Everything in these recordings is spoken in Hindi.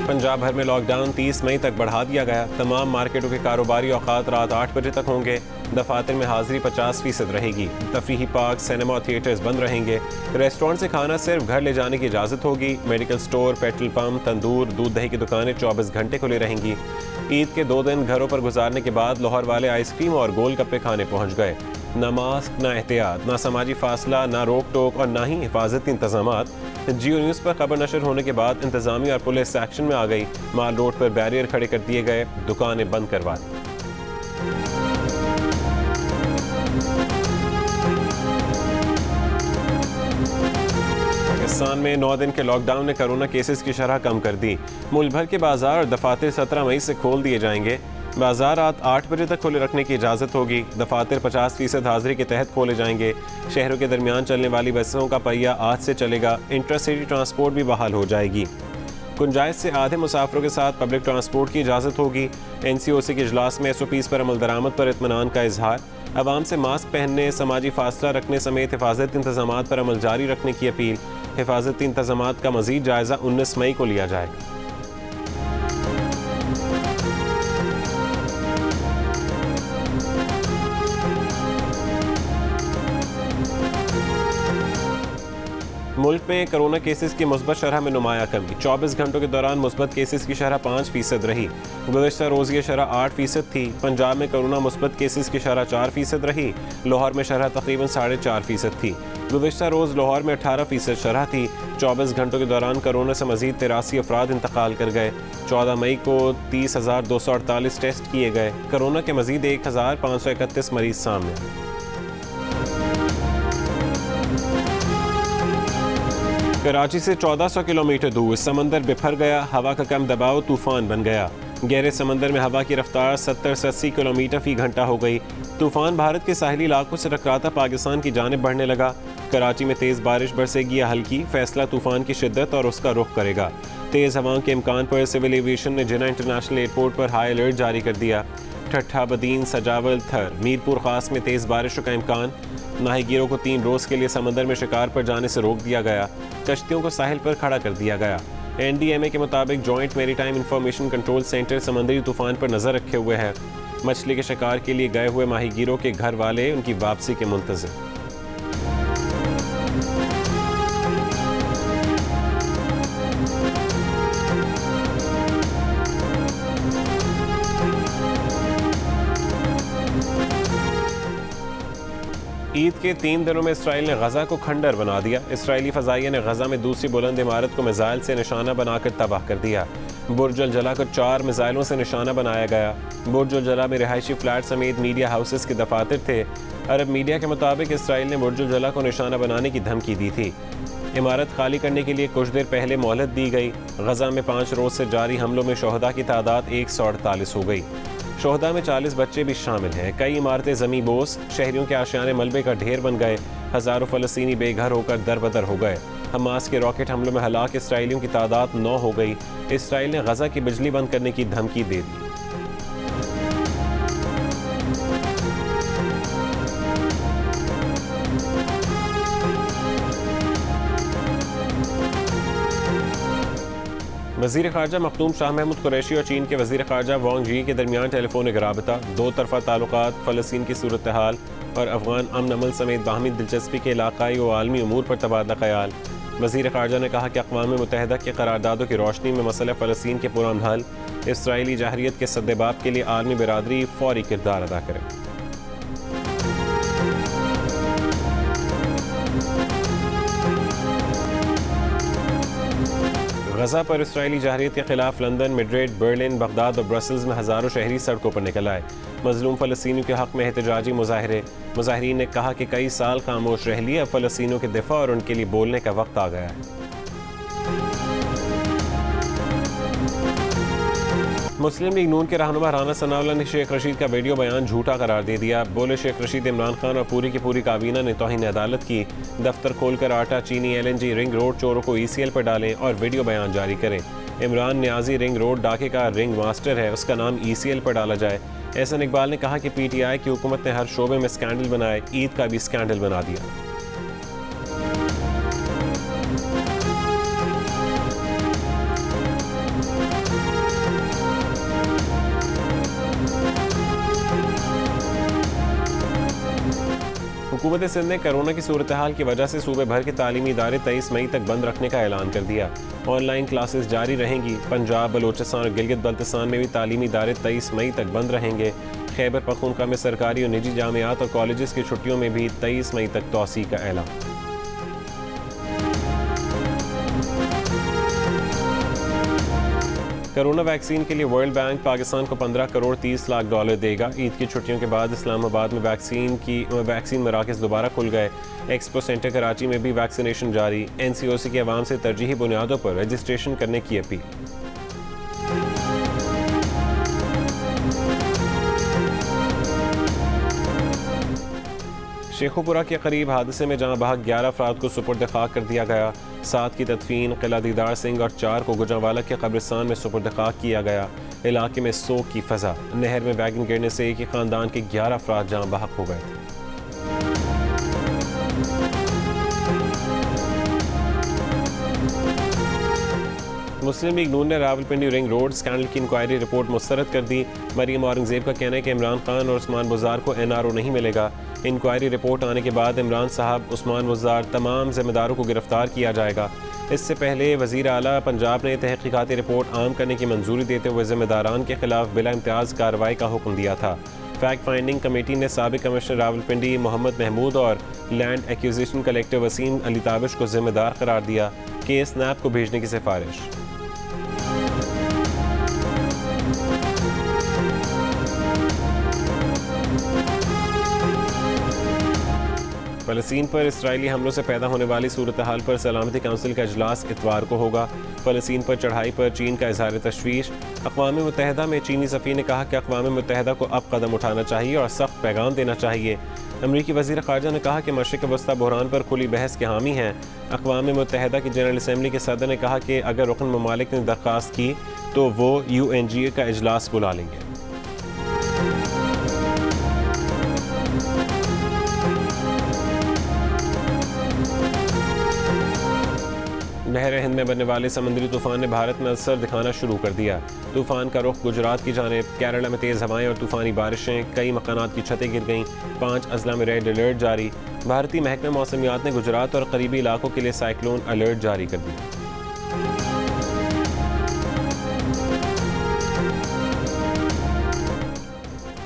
पंजाब भर में लॉकडाउन 30 मई तक बढ़ा दिया गया। तमाम मार्केटों के कारोबारी औकात रात 8 बजे तक होंगे। दफातर में हाजिरी 50% रहेगी। तफरीही पार्क, सिनेमा और थिएटर्स बंद रहेंगे। रेस्टोरेंट से खाना सिर्फ घर ले जाने की इजाज़त होगी। मेडिकल स्टोर, पेट्रोल पंप, तंदूर, दूध दही की दुकानें 24 घंटे खुली रहेंगी। ईद के 2 दिन घरों पर गुजारने के बाद लाहौर वाले आइसक्रीम और गोलगप्पे खाने पहुँच गए। ना मास्क, ना एहतियात, ना समाजी फासला, ना रोक टोक और ना ही हिफाजती इंतजामात। जियो न्यूज़ पर खबर नशर होने के बाद इंतजामिया और पुलिस एक्शन में आ गई। माल रोड पर बैरियर खड़े कर दिए गए, दुकानें बंद करवा दी। पाकिस्तान में 9 दिन के लॉकडाउन ने कोरोना केसेस की शरह कम कर दी। मुल्क भर के बाजार और दफातर 17 मई से खोल दिए जाएंगे। बाजार रात 8 बजे तक खुले रखने की इजाज़त होगी। दफातर 50% हाजिरी के तहत खोले जाएंगे। शहरों के दरमियान चलने वाली बसों का पहिया आज से चलेगा। इंटरसिटी ट्रांसपोर्ट भी बहाल हो जाएगी। गुंजाइश से आधे मुसाफिरों के साथ पब्लिक ट्रांसपोर्ट की इजाज़त होगी। NCOC के इजलास में SOPs पर अमल दरामद पर इत्मीनान का इजहार। अवाम से मास्क पहनने, समाजी फासला रखने समेत हिफाजती इंतजामात पर अमल जारी रखने की अपील। हिफाजती इंतजामात का मज़ीद जायज़ा 19 मई को लिया जाएगा। मुल्क में कोरोना केसेस की मुस्बत शरह में नुमाया कमी। 24 घंटों के दौरान मुस्बत केसेस की शरह 5% रही। गुज़श्ता रोज़ ये शरह 8% थी। पंजाब में कोरोना मुस्बत केसेस की शरह 4% रही। लाहौर में शरह तकरीबन 4.5% थी। गुज़श्ता रोज़ लाहौर में 18% शरह थी। 24 घंटों के दौरान कोरोना से मज़ीद 83 अफराद इंतकाल कर गए। 14 मई को 30,248 टेस्ट किए गए। कोरोना के मज़ीद 1,531 मरीज सामने। कराची से 1400 किलोमीटर दूर समंदर बिफर गया। हवा का कम दबाव तूफान बन गया। गहरे समंदर में हवा की रफ्तार 70 से 80 किलोमीटर फी घंटा हो गई। तूफान भारत के साहिली इलाकों से टकराता पाकिस्तान की जानिब बढ़ने लगा। कराची में तेज़ बारिश बरसेगी या हल्की, फैसला तूफान की शिद्दत और उसका रुख करेगा। तेज़ हवाओं के इम्कान पर सिविल एविएशन ने जिन्ना इंटरनेशनल एयरपोर्ट पर हाई अलर्ट जारी कर दिया। ठट्ठा, बदीन, सजावल, थर, मीरपुर खास में तेज़ बारिशों का इम्कान। माहीगीरों को 3 रोज़ के लिए समंदर में शिकार पर जाने से रोक दिया गया। कश्तियों को साहिल पर खड़ा कर दिया गया। NDMA के मुताबिक joint maritime information control centre समंदरी तूफान पर नज़र रखे हुए है। मछली के शिकार के लिए गए हुए माहीगीरों के घर वाले उनकी वापसी के मुंतज़िर। ईद के 3 दिनों में इसराइल ने गजा को खंडर बना दिया। इसराइली फ़ज़ाइया ने गजा में दूसरी बुलंद इमारत को मिसाइल से निशाना बनाकर तबाह कर दिया। बुर्ज अल जला को 4 मिसाइलों से निशाना बनाया गया। बुर्ज अल जला में रिहायशी फ्लैट समेत मीडिया हाउसेस के दफातर थे। अरब मीडिया के मुताबिक इसराइल ने बुर्ज अल जला को निशाना बनाने की धमकी दी थी। इमारत खाली करने के लिए कुछ देर पहले मोहलत दी गई। गजा में 5 रोज़ से जारी हमलों में शोहदा की तादाद 148 हो गई। शोहदा में 40 बच्चे भी शामिल हैं। कई इमारतें ज़मी बोस, शहरियों के आशियाने मलबे का ढेर बन गए। हज़ारों फ़लस्तीनी बेघर होकर दर-बदर हो गए। हमास के रॉकेट हमलों में हलाक इसराइलियों की तादाद 9 हो गई। इसराइल ने गजा की बिजली बंद करने की धमकी दे दी। वज़ीर ख़ारजा मखदूम शाह महमूद कुरैशी और चीन के वज़ीर ख़ारजा वांग यी के दरमियान टेलीफोनिक राबता, 2 तरफ़ा ताल्लुकात, फ़लस्तीन की सूरत हाल और अफ़गान अमन अमल समेत बाहमी दिलचस्पी के इलाक़ाई व आलमी अमूर पर तबादला ख़याल। वज़ीर ख़ारजा ने कहा कि अक़वाम मुत्तहिदा की करारदादों की रोशनी में मसला फ़लस्तीन के पुरअमन हल, इसराइली जाहरियत के सद्देबाब के लिए आलमी बिरादरी फ़ौरी किरदार अदा करे। गजा पर इसराइली जाहरियत के खिलाफ लंदन, मैड्रिड, बर्लिन, बगदाद और ब्रसल्स में हज़ारों शहरी सड़कों पर निकल आए। मजलूम फ़लस्तीनियों के हक़ में एहतजाजी मुजाहरे। मुजाहिरीन ने कहा कि कई साल खामोश रह लिए, अब फ़लस्तीनियों के दिफा और उनके लिए बोलने का वक्त आ गया है। मुस्लिम लीग नून के रहनुमा राना सनाउल्लाह ने शेख रशीद का वीडियो बयान झूठा करार दे दिया। बोले शेख रशीद इमरान खान और पूरी की पूरी काबीना ने तौहीन अदालत की। दफ्तर खोलकर आटा, चीनी, LNG, रिंग रोड चोरों को ECL पर डालें और वीडियो बयान जारी करें। इमरान न्याजी रिंग रोड डाके का रिंग मास्टर है, उसका नाम ECL पर डाला जाए। एहसन इकबाल ने कहा कि PTI की हुकूमत ने हर शोबे में स्कैंडल बनाए, ईद का भी स्कैंडल बना दिया। हुकूमत सिंध ने कोरोना की सूरत हाल की वजह से सूबे भर के तालीमी इदारे 23 मई तक बंद रखने का ऐलान कर दिया। ऑनलाइन क्लासेस जारी रहेंगी। पंजाब, बलोचिस्तान और गिलगित बल्तिस्तान में भी तालीमी इदारे 23 मई तक बंद रहेंगे। खैबर पख्तूनख्वा में सरकारी और निजी जामियात और कॉलेजेस की छुट्टियों में भी 23 मई तक तौसी का ऐलान। कोरोना वैक्सीन के लिए वर्ल्ड बैंक पाकिस्तान को 15 करोड़ 30 लाख डॉलर देगा। ईद की छुट्टियों के बाद इस्लामाबाद में वैक्सीन मराकज़ दोबारा खुल गए। एक्सपो सेंटर कराची में भी वैक्सीनेशन जारी। NCOC के अवाम से तरजीही बुनियादों पर रजिस्ट्रेशन करने की अपील। शेखुपुरा के करीब हादसे में जहां बहक 11 अफराद को सुपुर्द खाक कर दिया गया। 7 की तदफीन किला दीदार सिंह और 4 को गुजरांवाला के कब्रिस्तान में सुपुर्द खाक किया गया। इलाके में सोग की फजा। नहर में वैगन गिरने से एक ही खानदान के 11 अफराद जहां बहक हो गए थे। मुस्लिम लीग नून ने रावलपिंडी रिंग रोड स्कैंडल की इंक्वायरी रिपोर्ट मुस्तरद कर दी। मरीम औरंगजेब का कहना है कि इमरान खान और उस्मान बुज़दार को NRO नहीं मिलेगा। इंक्वायरी रिपोर्ट आने के बाद इमरान साहब, उस्मान बुज़दार तमाम जिम्मेदारों को गिरफ्तार किया जाएगा। इससे पहले वज़ीर आला पंजाब ने तहकीकाती रिपोर्ट आम करने की मंजूरी देते हुए जिम्मेदारान के खिलाफ बिला इम्तियाज़ कार्रवाई का हुक्म दिया था। फैक्ट फाइंडिंग कमेटी ने साबिक कमिश्नर रावलपिंडी मोहम्मद महमूद और land acquisition collector Waseem Ali Tabish को जिम्मेदार करार दिया। केस NAB को भेजने की सिफारिश। फ़लस्तीन पर इसराइली हमलों से पैदा होने वाली सूरत हाल पर सलामती काउंसिल का इजलास इतवार को होगा। फ़लस्तीन पर चढ़ाई पर चीन का इज़हार तशवीश। अक़वाम मुत्तहिदा में चीनी सफ़ीर ने कहा कि अक़वाम मुत्तहिदा को अब कदम उठाना चाहिए और सख्त पैगाम देना चाहिए। अमरीकी वज़ीर ख़ारजा ने कहा कि मशरिक़ वस्ता बहरान पर खुली बहस के हामी हैं। अक़वाम मुत्तहिदा की जनरल असम्बली के सदर ने कहा कि अगर रुकन ममालिक ने दरख्वास्त की तो वो UNGA का इजलास बुला लेंगे। बहर हिंद में बनने वाले समुद्री तूफान ने भारत में असर दिखाना शुरू कर दिया। तूफान का रुख गुजरात की जानिब। केरला में तेज़ हवाएं और तूफानी बारिशें। कई मकानात की छतें गिर गईं। 5 अजला में रेड अलर्ट जारी। भारतीय महकमा मौसमियात ने गुजरात और करीबी इलाकों के लिए साइक्लोन अलर्ट जारी कर दिया।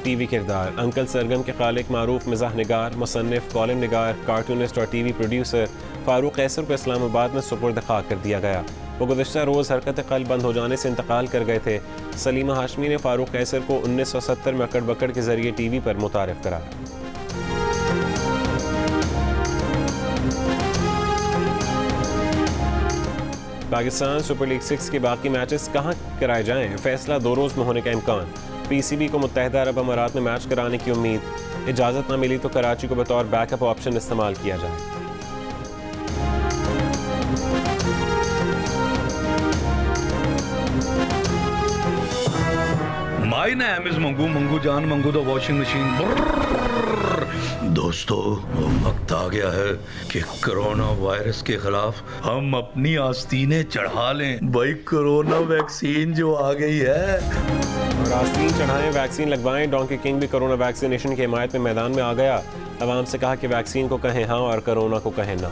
टीवी किरदार अंकल सरगम के खालिक, मारूफ मिज़ाह निगार, मुसन्निफ, कॉलम निगार, कार्टूनिस्ट और TV प्रोड्यूसर फारूक कैसर को इस्लामाबाद में सुपुर्द खाक कर दिया गया। वो गुज़िश्ता रोज़ हरकत क़ल्ब बंद हो जाने से इंतकाल कर गए थे। सलीमा हाशमी ने फारूक कैसर को 1970 में अकड़ बकड़ के ज़रिए TV पर मुतारिफ कराया। पाकिस्तान सुपर लीग 6 के बाकी मैचेस कहाँ कराए जाएं, फैसला 2 रोज़ में होने का इम्कान। PCB को मुत्तहिदा अरब अमारात में मैच कराने की उम्मीद। इजाज़त न मिली तो कराची को बतौर बैकअप ऑप्शन इस्तेमाल किया जाए। My name is मंगू जान मंगू द वॉशिंग मशीन। दोस्तों, वक्त आ गया है कि कोरोना वायरस के खिलाफ हम अपनी आस्तीनें चढ़ा लें। भाई कोरोना वैक्सीन जो आ गई है, और आस्तीन चढ़ाएं, वैक्सीन लगवाएं। डोंकी किंग भी कोरोना वैक्सीनेशन की हिमायत में मैदान में आ गया। अवाम से कहा कि वैक्सीन को कहें हाँ और कोरोना को कहें ना।